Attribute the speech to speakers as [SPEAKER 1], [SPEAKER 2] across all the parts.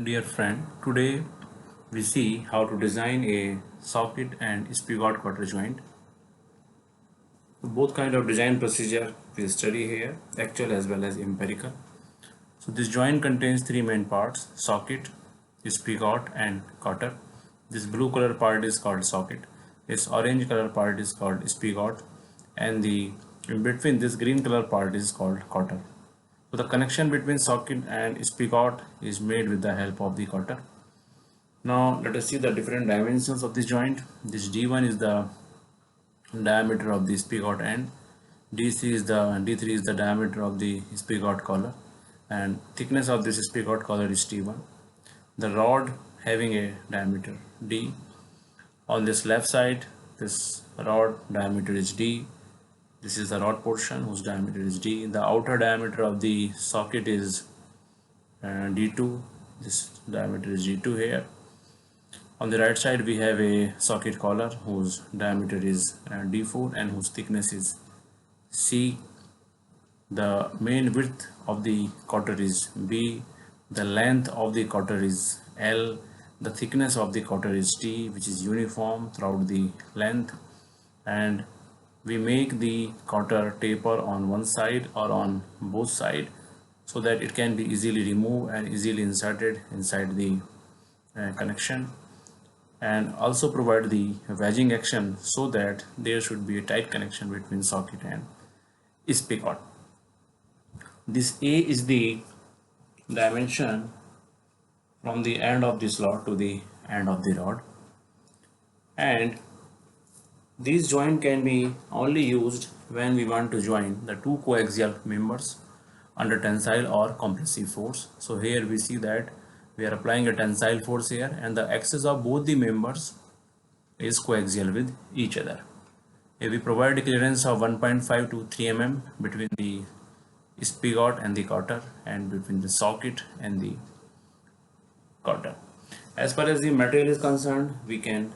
[SPEAKER 1] Dear friend, today we see how to design a socket and spigot Cotter joint. Both kind of design procedure we study here, actual as well as empirical. So this joint contains three main parts: socket, spigot and Cotter. This blue color part is called socket. This orange color part is called spigot, and the in between this green color part is called Cotter. So the connection between socket and spigot is made with the help of the Cotter. Now let us see the different dimensions of this joint. This D1 is the diameter of the spigot end, D3 is the diameter of the spigot collar, and thickness of this spigot collar is T1. The rod having a diameter D. On this left side, this rod diameter is D. This is the rod portion whose diameter is D. The outer diameter of the socket is D2. This diameter is D2 here. On the right side we have a socket collar whose diameter is D4 and whose thickness is C. The main width of the Cotter is B. The length of the Cotter is L. The thickness of the Cotter is T, which is uniform throughout the length, and we make the Cotter taper on one side or on both sides so that it can be easily removed and easily inserted inside the connection, and also provide the wedging action so that there should be a tight connection between socket and spigot. This A is the dimension from the end of the slot to the end of the rod, and these joint can be only used when we want to join the two coaxial members under tensile or compressive force. So here we see that we are applying a tensile force here, and the axis of both the members is coaxial with each other. Here we provide a clearance of 1.5 to 3 mm between the spigot and the Cotter, and between the socket and the Cotter. As far as the material is concerned, we can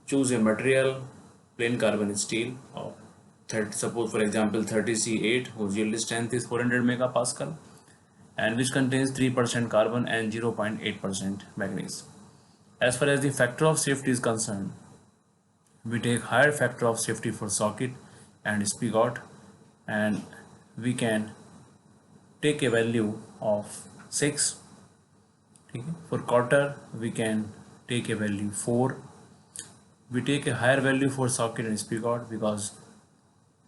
[SPEAKER 1] choose a material, plain carbon steel of suppose for example 30C8 whose yield strength is 400 megapascal and which contains 3% carbon and 0.8% manganese. As far as the factor of safety is concerned, we take higher factor of safety for socket and spigot, and we can take a value of 6. For Cotter we can take a value 4. We take a higher value for socket and spigot because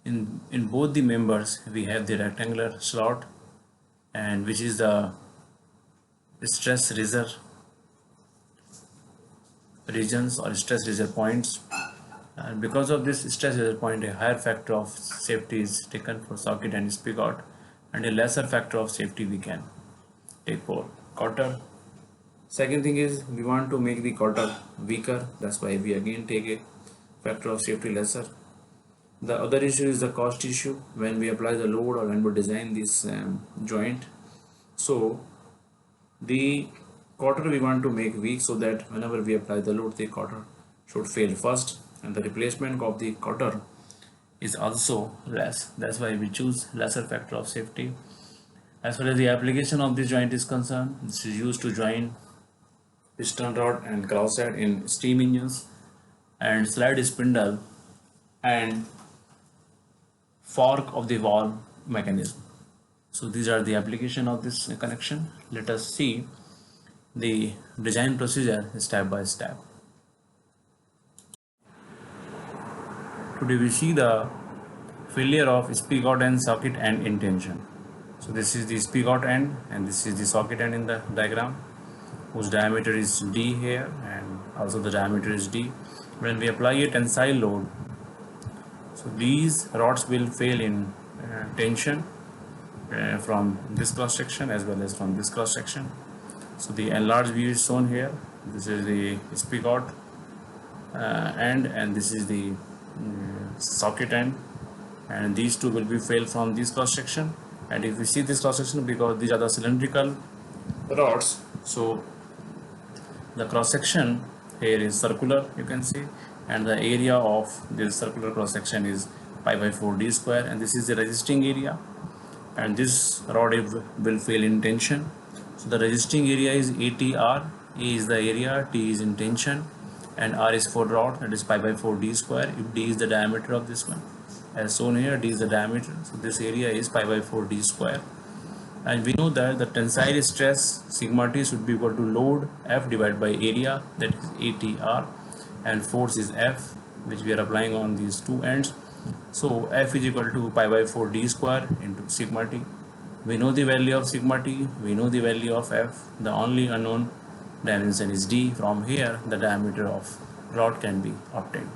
[SPEAKER 1] in both the members we have the rectangular slot, and which is the stress reserve regions or stress reserve points, and because of this stress reserve point a higher factor of safety is taken for socket and spigot, and a lesser factor of safety we can take for Cotter. Second thing is we want to make the Cotter weaker, that's why we again take a factor of safety lesser. The other issue is the cost issue when we apply the load or when we design this joint. So the Cotter we want to make weak so that whenever we apply the load the Cotter should fail first, and the replacement of the Cotter is also less. That's why we choose lesser factor of safety. As far as the application of this joint is concerned, this is used to join piston rod and cross head in steam engines and slide spindle and fork of the valve mechanism. So these are the application of this connection. Let us see the design procedure step by step. Today we see the failure of spigot end, socket end in tension. So this is the spigot end and this is the socket end in the diagram, whose diameter is D here and also the diameter is D. When we apply a tensile load, so these rods will fail in tension from this cross section as well as from this cross section. So the enlarged view is shown here. This is the spigot end and this is the socket end, and these two will be fail from this cross section. And if we see this cross section, because these are the cylindrical rods, so the cross section here is circular, you can see, and the area of this circular cross section is pi by 4 d square, and this is the resisting area, and this rod will fail in tension. So the resisting area is ATR. A is the area, T is in tension, and R is for rod, that is pi by 4 d square. If d is the diameter of this one, as shown here, d is the diameter, so this area is pi by 4 d square. And we know that the tensile stress sigma t should be equal to load F divided by area, that is ATR, and force is F, which we are applying on these two ends. So F is equal to pi by 4 d square into sigma t. We know the value of sigma t, we know the value of F. The only unknown dimension is d. From here the diameter of rod can be obtained.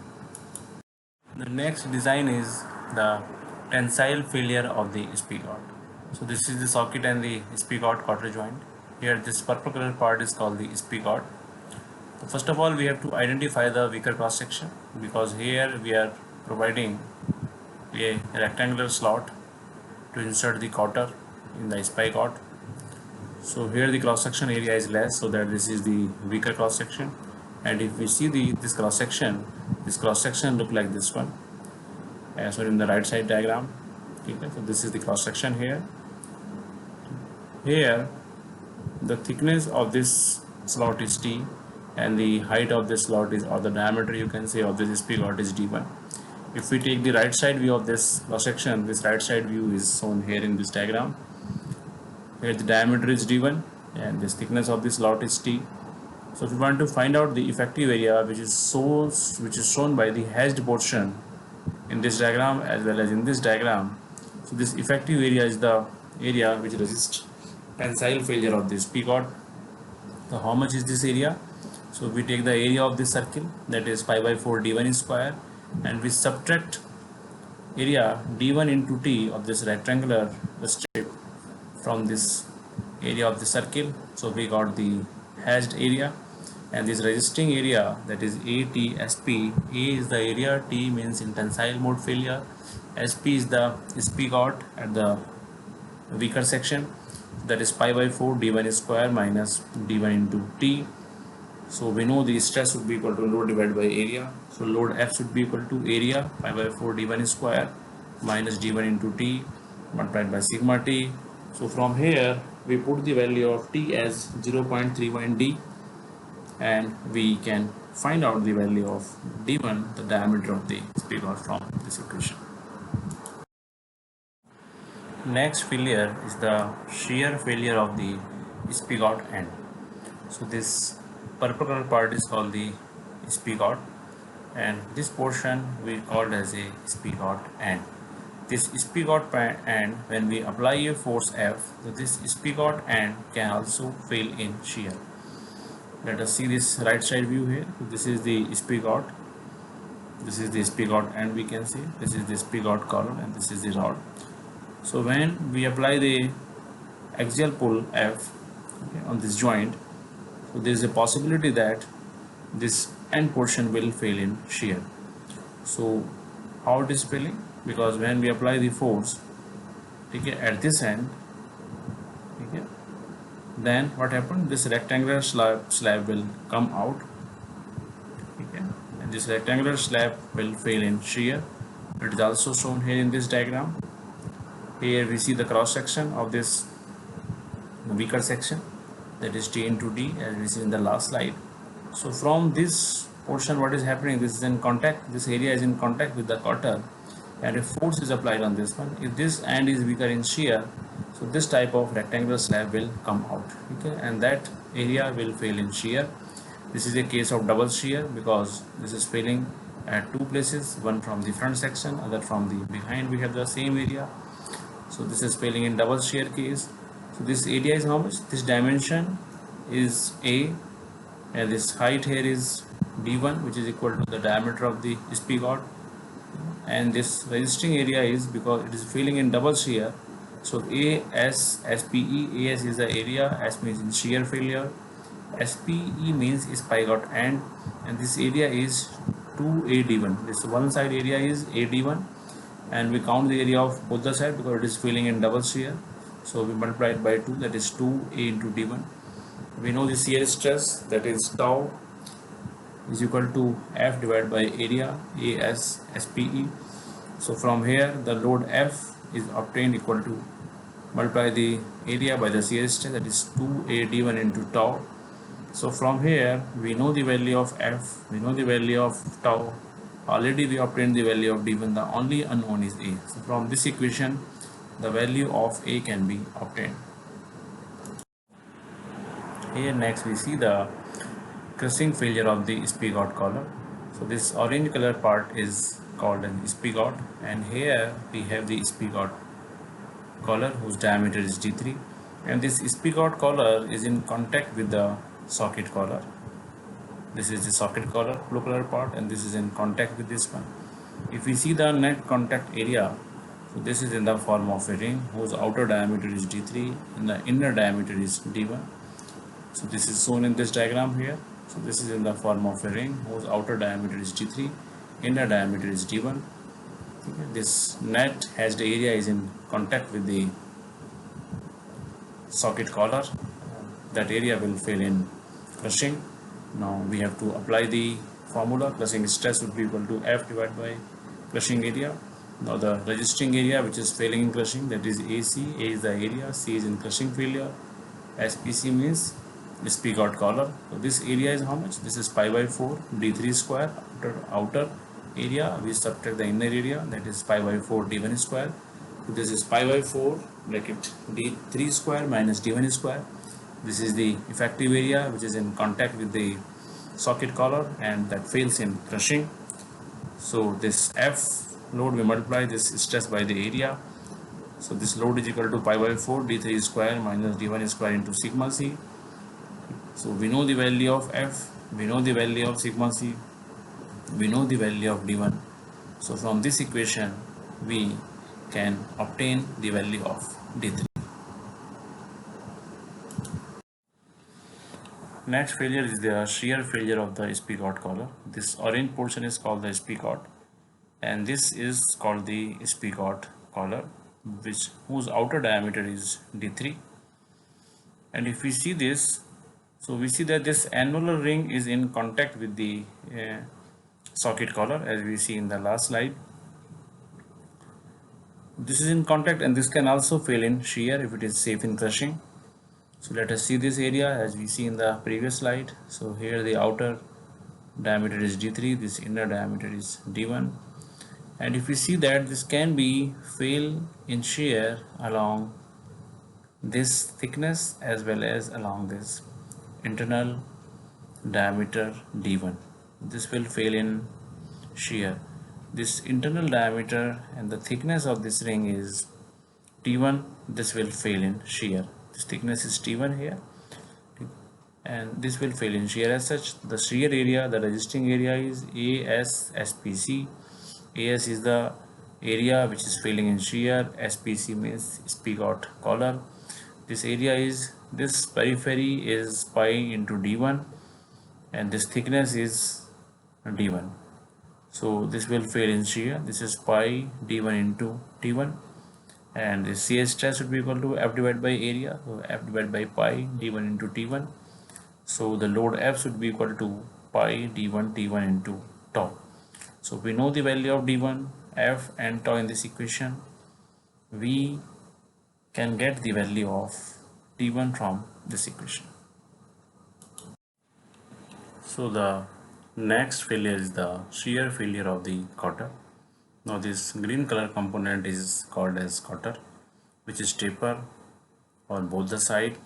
[SPEAKER 1] The next design is the tensile failure of the spigot. So this is the socket and the spigot Cotter joint. Here this purple color part is called the spigot. So first of all we have to identify the weaker cross section, because here we are providing a rectangular slot to insert the Cotter in the spigot. So here the cross section area is less, so that this is the weaker cross section. And if we see this cross section look like this one, so in the right side diagram. Okay, so this is the cross section here. Here the thickness of this slot is T, and the height of this slot is, or the diameter you can say, of this spigot is D1. If we take the right side view of this cross section, this right side view is shown here in this diagram. Here the diameter is D1 and this thickness of this slot is T. So if we want to find out the effective area, which is shown by the hashed portion in this diagram as well as in this diagram. So this effective area is the area which resists tensile failure of this spigot. So how much is this area? So we take the area of this circle, that is pi by 4 d1 square, and we subtract area d1 into t of this rectangular strip from this area of the circle. So we got the hashed area, and this resisting area, that is ATSP. A is the area, T means in tensile mode failure, SP is the spigot at the weaker section, that is pi by 4 d1 square minus d1 into t. So we know the stress would be equal to load divided by area. So load F should be equal to area pi by 4 d1 square minus d1 into t multiplied by sigma t. So from here we put the value of t as 0.31 d, and we can find out the value of d1, the diameter of the spigot, from this equation. Next failure is the shear failure of the spigot end. So this purple color part is called the spigot, and this portion we called as a spigot end. This spigot end, when we apply a force F, so this spigot end can also fail in shear. Let us see this right side view here. So this is the spigot, this is the spigot end, we can see this is the spigot column, and this is the rod. So when we apply the axial pull F, okay, on this joint, so there is a possibility that this end portion will fail in shear. So how it is failing? Because when we apply the force, okay, at this end, okay, then what happened? This rectangular slab will come out, okay, and this rectangular slab will fail in shear. It is also shown here in this diagram. Here we see the cross section of this weaker section, that is T into D, as we see in the last slide. So from this portion, what is happening? This is in contact, this area is in contact with the Cotter, and if force is applied on this one, if this end is weaker in shear, so this type of rectangular slab will come out, okay, and that area will fail in shear. This is a case of double shear, because this is failing at two places, one from the front section, other from the behind. We have the same area, so this is failing in double shear case. So this area is how much? This dimension is A, and this height here is D1, which is equal to the diameter of the spigot, and this resisting area is, because it is failing in double shear, so AS, SPE, AS is the area, S means in shear failure, SPE means spigot end, and this area is 2AD1. This one side area is AD1, and we count the area of both the sides because it is failing in double shear. So we multiply it by 2, that is 2A into D1. We know the shear stress, that is tau is equal to F divided by area, AS SPE. So from here the load F is obtained equal to multiply the area by the shear stress, that is 2a_d1 into tau. So from here we know the value of F, we know the value of tau. Already we obtained the value of d1, the only unknown is A. So from this equation the value of A can be obtained. Here next we see the crushing failure of the spigot collar. So this orange color part is called an spigot, and here we have the spigot collar whose diameter is d3, and this spigot collar is in contact with the socket collar. This is the socket collar, blue color part, and this is in contact with this one. If we see the net contact area, so this is in the form of a ring whose outer diameter is d3 and the inner diameter is d1. So this is shown in this diagram here. So this is in the form of a ring whose outer diameter is d3, inner diameter is d1. Okay. This net has the area is in contact with the socket collar. That area will fail in crushing. Now we have to apply the formula. Crushing stress would be equal to F divided by crushing area. Now the resisting area which is failing in crushing, that is AC. A is the area, C is in crushing failure, SPC means spigot collar. So this area is how much? This is pi by 4 d3 square. Outer area we subtract the inner area, that is pi by 4 d1 square. So this is pi by 4 bracket d3 square minus d1 square. This is the effective area which is in contact with the socket collar and that fails in crushing. So this F load we multiply this stress by the area. So this load is equal to pi by 4 d3 square minus d1 square into sigma c. So we know the value of F, we know the value of sigma c, we know the value of d1. So from this equation we can obtain the value of d3. Next failure is the shear failure of the spigot collar. This orange portion is called the spigot, and this is called the spigot collar, whose outer diameter is d3. And if we see this, so we see that this annular ring is in contact with the socket collar, as we see in the last slide. This is in contact, and this can also fail in shear if it is safe in crushing. So let us see this area as we see in the previous slide. So here the outer diameter is d3, this inner diameter is d1, and if we see that this can be fail in shear along this thickness as well as along this internal diameter d1. This will fail in shear. This internal diameter and the thickness of this ring is t1. This will fail in shear. This thickness is t1 here, and this will fail in shear. As such, the shear area, the resisting area is ASSPC. AS is the area which is failing in shear. SPC means spigot collar. This area is, this periphery is pi into d1, and this thickness is d1. So this will fail in shear. This is pi d1 into t1, and the shear stress would be equal to F divided by area. So F divided by pi d1 into t1. So the load F should be equal to pi d1 t1 into tau. So we know the value of d1, F and tau in this equation. We can get the value of t1 from this equation. So the next failure is the shear failure of the Cotter. Now this green color component is called as Cotter, which is taper on both the side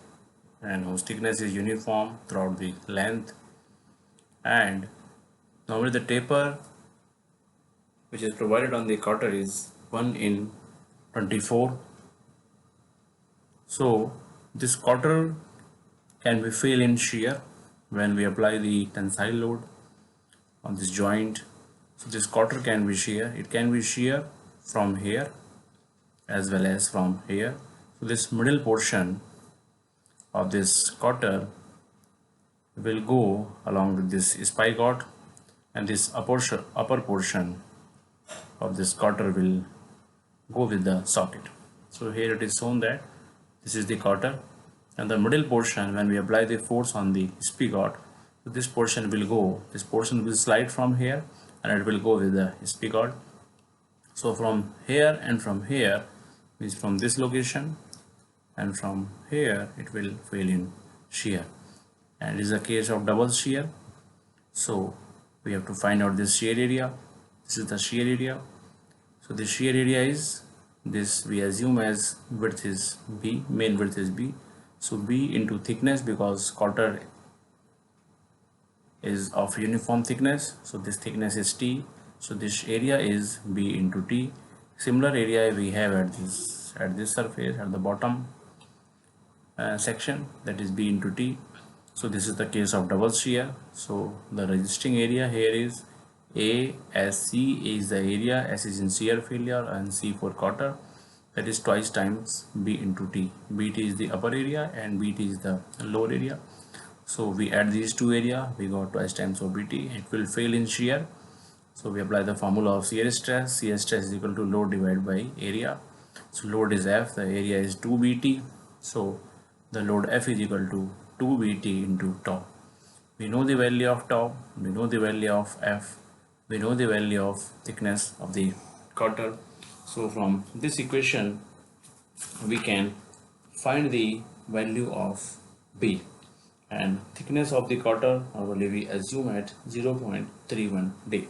[SPEAKER 1] and whose thickness is uniform throughout the length, and normally the taper which is provided on the Cotter is 1 in 24. So this Cotter can be fail in shear when we apply the tensile load on this joint. So this Cotter can be shear. It can be shear from here as well as from here. So this middle portion of this Cotter will go along with this spigot, and this upper portion of this Cotter will go with the socket. So here it is shown that this is the Cotter, and the middle portion, when we apply the force on the spigot, so this portion will go, this portion will slide from here and it will go with the spigot. So from here and from here, means from this location, and from here it will fail in shear, and it is a case of double shear. So we have to find out this shear area. This is the shear area. So the shear area is this, we assume as width is b, main width is b, so b into thickness, because Cotter is of uniform thickness, so this thickness is t, so this area is b into t. Similar area we have at this surface at the bottom section, that is b into t. So this is the case of double shear. So the resisting area here is A as C. A is the area, S is in shear failure, and C for Cotter, that is twice times B into T. BT is the upper area and BT is the lower area. So we add these two area, we got twice times of BT. It will fail in shear. So we apply the formula of shear stress. Shear stress is equal to load divided by area. So load is F, the area is 2BT. So the load F is equal to 2BT into tau. We know the value of tau, we know the value of F, we know the value of thickness of the Cotter. So from this equation we can find the value of B, and thickness of the Cotter normally we assume at 0.31 D.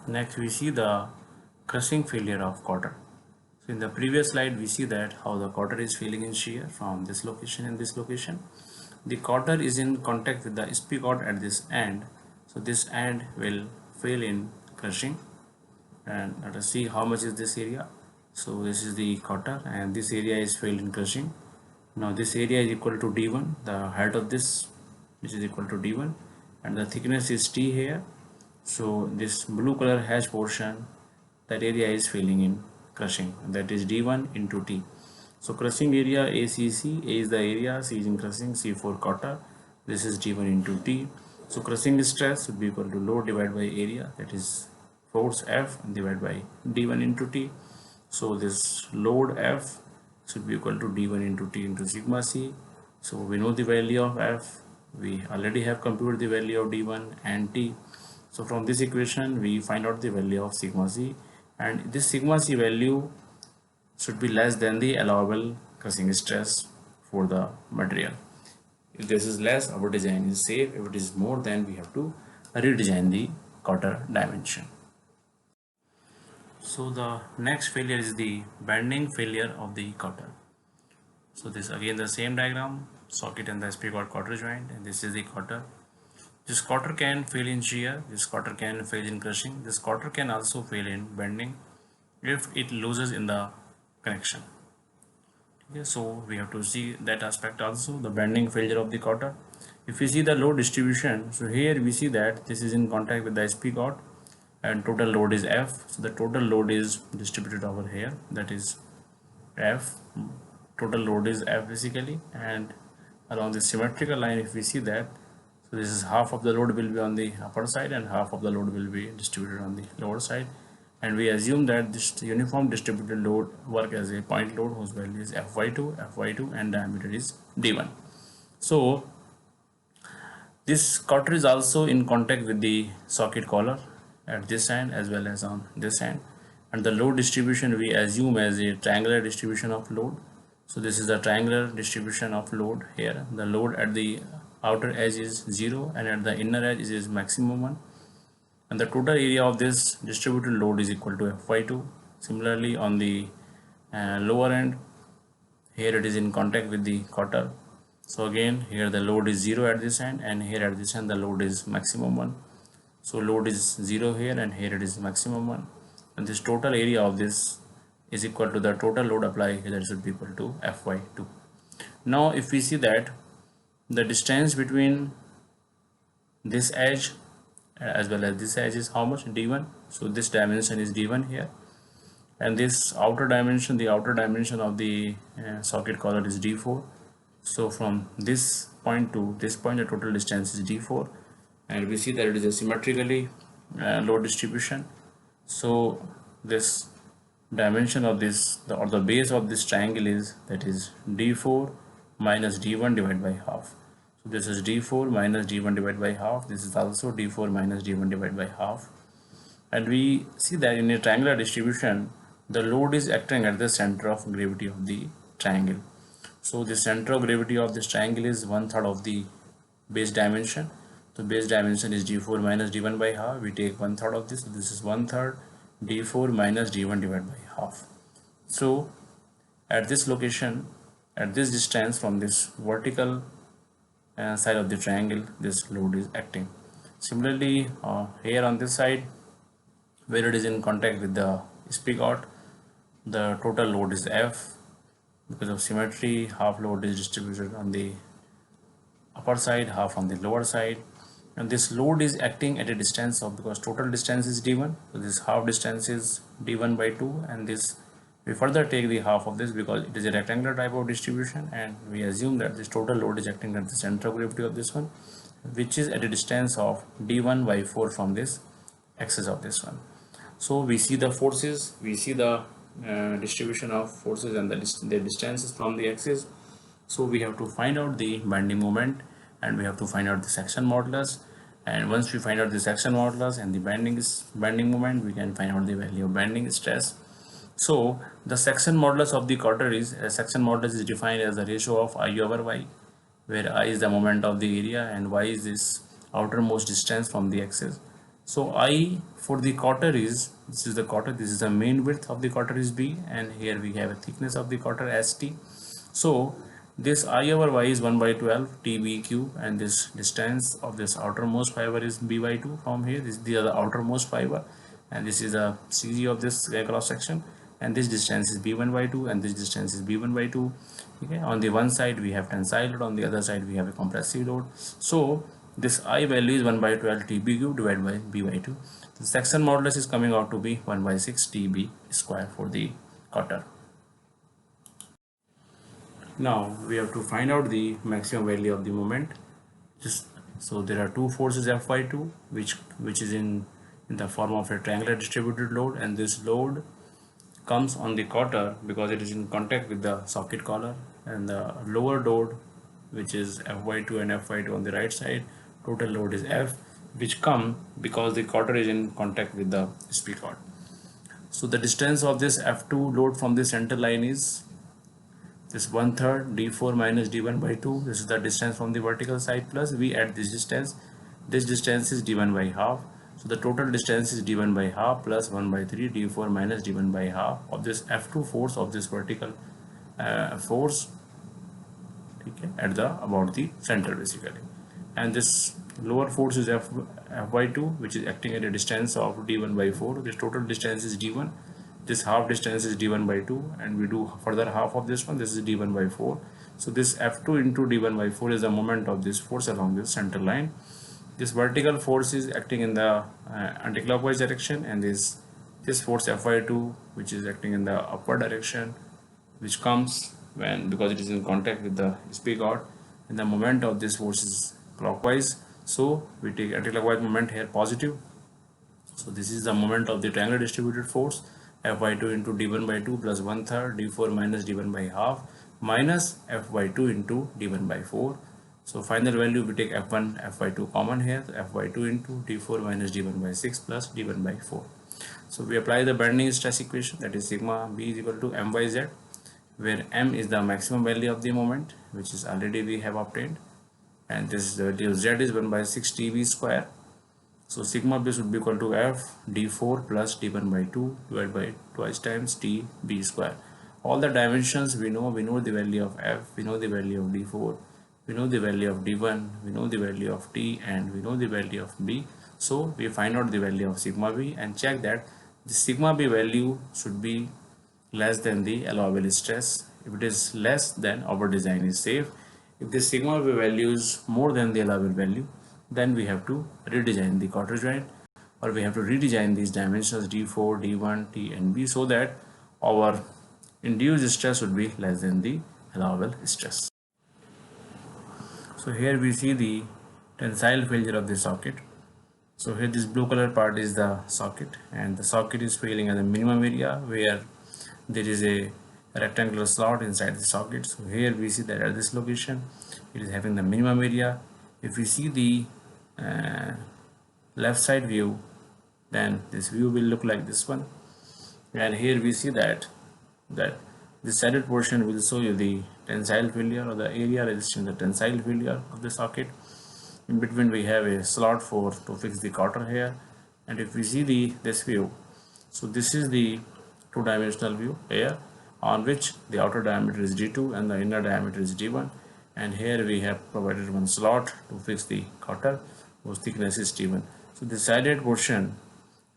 [SPEAKER 1] Next we see the crushing failure of Cotter. So in the previous slide we see that how the Cotter is failing in shear from this location and this location. The Cotter is in contact with the Spigot at this end, so this end will fail in crushing, and let us see how much is this area. So this is the Cotter and this area is failed in crushing. Now this area is equal to d1, the height of this, which is equal to d1, and the thickness is t here. So this blue color hash portion, that area is failing in crushing, that is d1 into t. So crushing area ACC, A is the area, C is in crushing, C for Cotter, this is d1 into t. So crushing stress would be equal to load divided by area, that is force F divided by d1 into t. So this load F should be equal to d1 into t into sigma c. So we know the value of F, we already have computed the value of d1 and t. So from this equation we find out the value of sigma c, and this sigma c value should be less than the allowable crushing stress for the material. If this is less, our design is safe. If it is more, then we have to redesign the Cotter dimension. So the next failure is the bending failure of the Cotter. So this again the same diagram, socket and the Spigot Cotter joint, and this is the Cotter. This Cotter can fail in shear, this Cotter can fail in crushing, this Cotter can also fail in bending if it loses in the connection. Okay, so we have to see that aspect also, the bending failure of the Cotter. If we see the load distribution, so here we see that this is in contact with the Spigot and total load is F. So the total load is distributed over here, that is F. Total load is F basically, and along the symmetrical line if we see that, so this is half of the load will be on the upper side and half of the load will be distributed on the lower side, and we assume that this uniform distributed load work as a point load whose value is Fy2 and diameter is d1. So this Cotter is also in contact with the socket collar at this end as well as on this end, and the load distribution we assume as a triangular distribution of load. So this is the triangular distribution of load here. The load at the outer edge is 0 and at the inner edge is maximum 1, and the total area of this distributed load is equal to Fy2. Similarly on the lower end, here it is in contact with the Cotter. So again here the load is 0 at this end, and here at this end the load is maximum 1. So load is 0 here and here it is maximum 1, and this total area of this is equal to the total load applied, that should be equal to Fy2. Now if we see that the distance between this edge as well as this edge is how much, d1. So this dimension is d1 here, and this outer dimension, the outer dimension of the socket collar is d4. So from this point to this point the total distance is d4, and we see that it is a symmetrically load distribution. So this dimension of this, or the base of this triangle is, that is d4 minus d1 divided by half. So this is d4 minus d1 divided by half, this is also d4 minus d1 divided by half, And we see that in a triangular distribution, the load is acting at the center of gravity of the triangle. So the center of gravity of this triangle is 1/3 of the base dimension. The base dimension is d4 minus d1 by half. We take 1/3 of this. So this is 1/3 d4 minus d1 divided by half. So at this location, at this distance from this vertical side of the triangle, this load is acting. Similarly, here on this side, where it is in contact with the spigot, the total load is F. Because of symmetry, half load is distributed on the upper side, half on the lower side, and this load is acting at a distance of, because total distance is d1, so this half distance is d1 by 2, and this we further take the half of this because it is a rectangular type of distribution, and we assume that this total load is acting at the center of gravity of this one, which is at a distance of d1 by 4 from this axis of this one. So we see the forces, we see the distribution of forces and the distances from the axis. So we have to find out the bending moment, and we have to find out the section modulus, and once we find out the section modulus and the bending moment, we can find out the value of bending stress. So the section modulus of the Cotter is, section modulus is defined as the ratio of I over y, where I is the moment of the area and y is this outermost distance from the axis. So I for the Cotter is, this is the Cotter, this is the main width of the Cotter is b, and here we have a thickness of the Cotter as t. So this I over y is 1 by 12 tb cube, and this distance of this outermost fiber is b by 2 from here. These are the outermost fiber, and this is the CG of this cross section, and this distance is b1 by 2, and this distance is b1 by 2. Okay, on the one side we have tensile load, on the other side we have a compressive load. So this I value is 1 by 12 tb cube divided by b by 2. The section modulus is coming out to be 1 by 6 tb square for the Cotter. Now we have to find out the maximum value of the moment. So there are two forces F by 2, which is in the form of a triangular distributed load, and this load comes on the Cotter because it is in contact with the socket collar, and the lower load, which is F by 2 and F by 2 on the right side, total load is F, which come because the Cotter is in contact with the spigot. So the distance of this F2 load from the center line is this 1/3 d4 minus d1 by 2. This is the distance from the vertical side, plus we add this distance. This distance is d1 by half. So the total distance is d1 by half plus 1 by 3 d4 minus d1 by half of this F2 force of this vertical force, okay, at the about the center basically. And this lower force is F by 2, which is acting at a distance of d1 by 4. This total distance is d1. This half distance is d1 by 2, and we do further half of this one. This is d1 by 4. So this F2 into d1 by 4 is the moment of this force along this center line. This vertical force is acting in the anticlockwise direction, and this force F by 2, which is acting in the upward direction, which comes when, because it is in contact with the spigot, and the moment of this force is clockwise. So we take anticlockwise moment here positive. So this is the moment of the triangular distributed force, F by 2 into d1 by 2 plus 1/3 d4 minus d1 by half minus F by 2 into d1 by 4. So final value, we take F1 F by 2 common here, so F by 2 into d4 minus d1 by 6 plus d1 by 4. So we apply the bending stress equation, that is sigma b is equal to m by z, where m is the maximum value of the moment, which is already we have obtained, and this value z is 1 by 6 tb square. So sigma b should be equal to f d4 plus d1 by 2 divided by twice times t b square. All the dimensions we know the value of f, we know the value of d4, we know the value of d1, we know the value of t, and we know the value of b. So we find out the value of sigma b and check that the sigma b value should be less than the allowable stress. If it is less, then our design is safe. If the sigma b value is more than the allowable value, then we have to redesign the Cotter joint, or we have to redesign these dimensions d4, d1, t, and b, so that our induced stress would be less than the allowable stress. So here we see the tensile failure of the socket. So here this blue color part is the socket, and the socket is failing at the minimum area where there is a rectangular slot inside the socket. So here we see that at this location it is having the minimum area. If we see the left side view, then this view will look like this one. And here we see that this sided portion will show you the tensile failure or the area resisting the tensile failure of the socket. In between we have a slot for to fix the cotter here. And if we see this view, so this is the two-dimensional view here, on which the outer diameter is d2 and the inner diameter is d1, and here we have provided one slot to fix the cotter whose thickness is d1. So the sided portion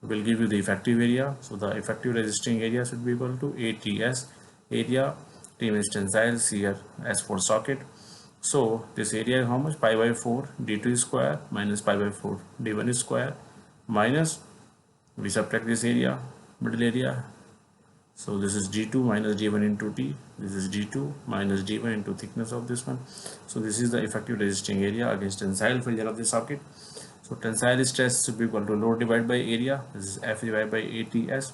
[SPEAKER 1] will give you the effective area. So the effective resisting area should be equal to ATS, area, T means tensile, shear, S for socket. So this area is how much? Pi by 4 d2 square minus pi by 4 d1 square, minus we subtract this area, middle area. So this is d2 minus d1 into t. This is d2 minus d1 into thickness of this one. So this is the effective resisting area against tensile failure of the socket. So tensile stress should be equal to load divided by area. This is F divided by ATS.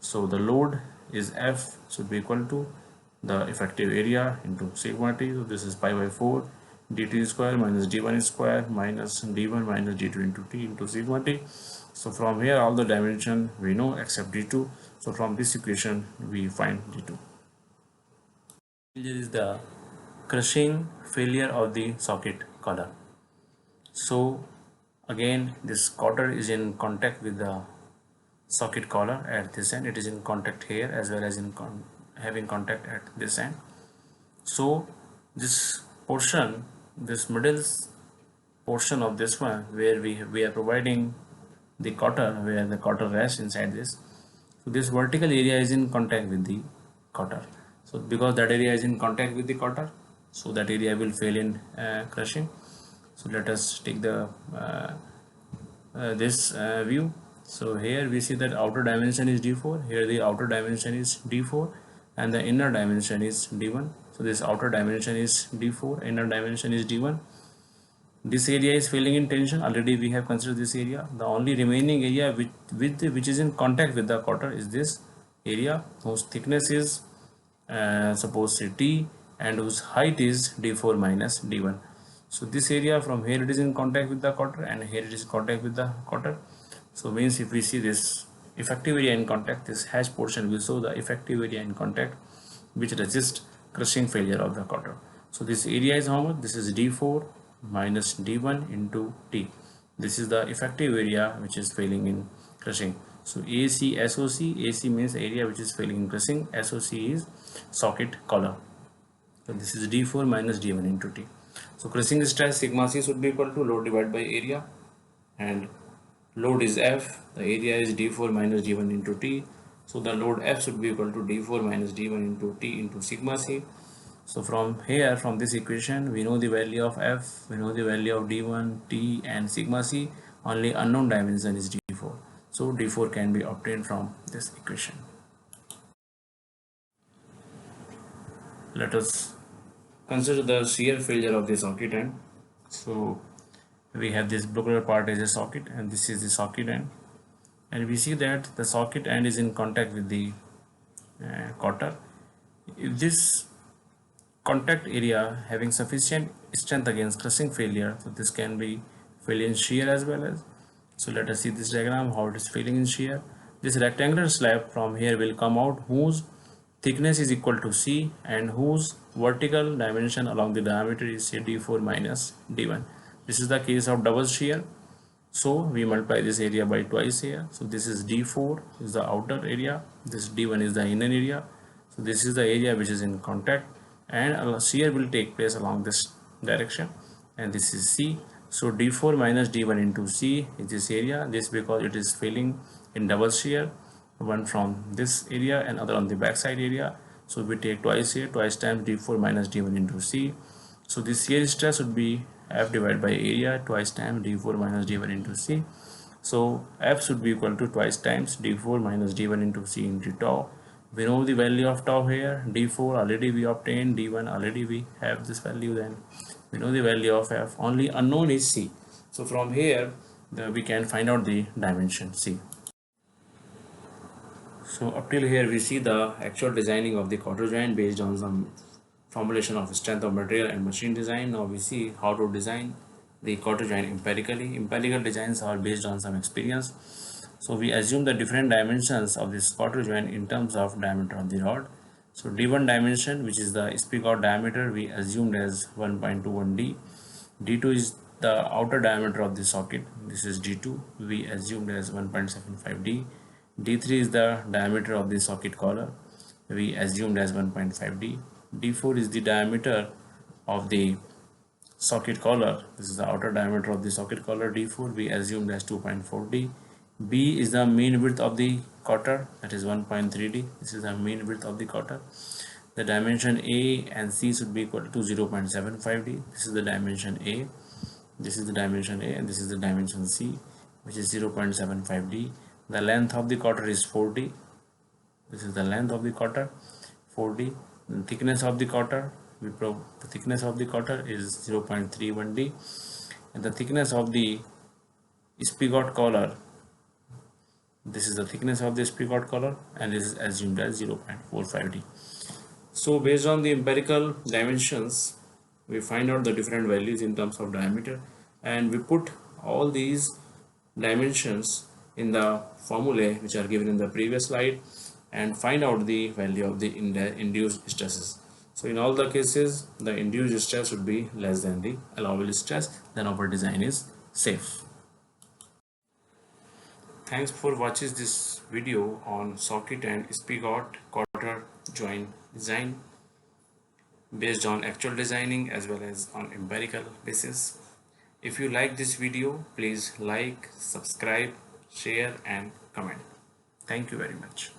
[SPEAKER 1] So the load is F should be equal to the effective area into sigma t. So this is pi by 4 dt square minus d1 square minus d1 minus d2 into t into sigma t. So from here all the dimension we know except d2. So from this equation we find d2. Here is the crushing failure of the socket collar. So again this cotter is in contact with the socket collar at this end. It is in contact here as well as in having contact at this end. So this portion, this middle portion of this one where we are providing the cotter, where the cotter rests inside this. So this vertical area is in contact with the cotter. So because that area is in contact with the cotter, so that area will fail in crushing. So let us take the this view. So here we see that outer dimension is d4, here the outer dimension is d4 and the inner dimension is d1. So this outer dimension is d4, inner dimension is d1. This area is failing in tension. Already we have considered this area. The only remaining area which is in contact with the cotter is this area whose thickness is suppose say t and whose height is d4 minus d1. So this area from here it is in contact with the cotter and here it is in contact with the cotter. So means if we see this effective area in contact, this hash portion will show the effective area in contact which resists crushing failure of the cotter. So this area is how much? This is d4 minus d1 into t. This is the effective area which is failing in crushing. So AC SOC, AC means area which is failing in crushing, SOC is socket collar. So this is d4 minus d1 into t. So crushing stress sigma c should be equal to load divided by area, and load is F, the area is d4 minus d1 into t. So the load F should be equal to d4 minus d1 into t into sigma c. So from here, from this equation, we know the value of F, we know the value of d1, t and sigma c. Only unknown dimension is d4. So d4 can be obtained from this equation. Let us consider the shear failure of the socket end. So we have this blue color part as a socket and this is the socket end, and we see that the socket end is in contact with the cotter. If this contact area having sufficient strength against crushing failure, so this can be failure in shear as well as. So let us see this diagram how it is failing in shear. This rectangular slab from here will come out whose thickness is equal to C and whose vertical dimension along the diameter is say d4 minus d1. This is the case of double shear. So we multiply this area by twice here. So this is d4 is the outer area, this d1 is the inner area. So this is the area which is in contact, and shear will take place along this direction, and this is C. So d4 minus d1 into C is this area, this because it is failing in double shear, one from this area and other on the backside area. So we take twice here, twice times d4 minus d1 into C. So this shear stress would be F divided by area twice times d4 minus d1 into C. So F should be equal to twice times d4 minus d1 into C into tau. We know the value of tau here, d4 already we obtained, d1 already we have this value, then we know the value of F, only unknown is C. So from here we can find out the dimension C. So up till here we see the actual designing of the cotter joint based on some formulation of strength of material and machine design. Now we see how to design the cotter joint empirically. Empirical designs are based on some experience. So we assume the different dimensions of this Cotter joint in terms of diameter of the rod. So d1 dimension, which is the Spigot diameter, we assumed as 1.21d. d2 is the outer diameter of the socket, this is d2, we assumed as 1.75d. d3 is the diameter of the socket collar, we assumed as 1.5d. d4 is the diameter of the socket collar, this is the outer diameter of the socket collar, d4 we assumed as 2.4d. b is the mean width of the Cotter, that is 1.3d. This is the mean width of the Cotter. The dimension a and c should be equal to 0.75d. This is the dimension a, this is the dimension a, and this is the dimension c, which is 0.75d. The length of the Cotter is 4d. This is the length of the Cotter, 4d. The thickness of the Cotter, the thickness of the Cotter is 0.31d, and the thickness of the Spigot collar, this is the thickness of the Spigot collar, and this is assumed as 0.45d. So based on the empirical dimensions, we find out the different values in terms of diameter, and we put all these dimensions in the formulae which are given in the previous slide and find out the value of the induced stresses. So in all the cases, the induced stress would be less than the allowable stress, then our design is safe. Thanks for watching this video on socket and Spigot Cotter joint design based on actual designing as well as on empirical basis. If you like this video, please like, subscribe, share and comment. Thank you very much.